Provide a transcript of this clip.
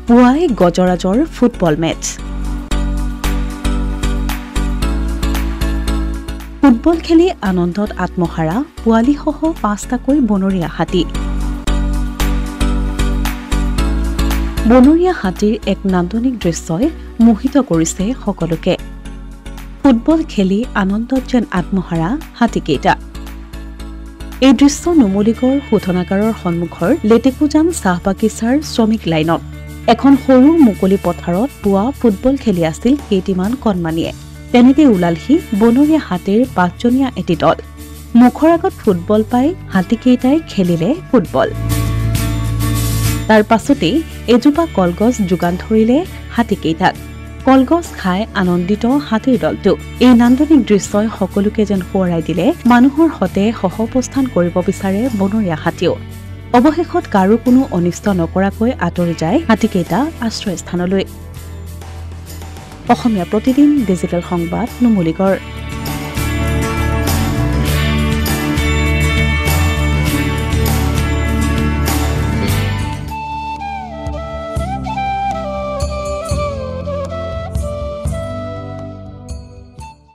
পুৱাই গজৰাজৰ football match. Football খেলি আনন্দত আত্মহাৰা পোৱালীসহ 5টাকৈ বনৰীয়া হাতী। বনৰীয়া হাতীৰ এক নান্দনিক দৃশ্যই মোহিত কৰিছে সকলোকে। ফুটবল খেলি আনন্দত যেন আত্মহাৰা হাতীকেইটা। এই দৃশ্য নুমলীগড় শোধনাগাৰৰ সন্মুখৰ লেটেকুজান চাহ বাগিচাৰ শ্ৰমিক লাইনত এখন সৰু মুকলি পথাৰত পুৱা ফুটবল খেলি আছিল কেইটিমান কণমানিয়ে। তেনেতে ওলালহি বনৰীয়া হাতীৰ 5জনীয়া এটি দল। মুখৰ আগত ফুটবল পাই হাতীকেইটাই খেলিলে ফুটবল। তাৰ পাছতেই এজোপা কলগছ যোগান ধৰিলে হাতীকেইটাক। কলগছ খাই আনন্দিত হাতীৰ দলটো। এই নান্দনিক দৃশ্যই সকলোকে যেন সোঁৱৰাই দিলে মানুহৰ সতে সহৱস্থান কৰিব বিচাৰে বনৰীয়া হাতীও। অৱশেষত কাৰো কোনো অনিষ্ট নকৰাকৈ আঁতৰি যায় হাতীকেইটা আশ্ৰয়স্থানলৈ। অসমীয়া প্ৰতিদিন ডিজিটেল সংবাদ নুমলীগড়।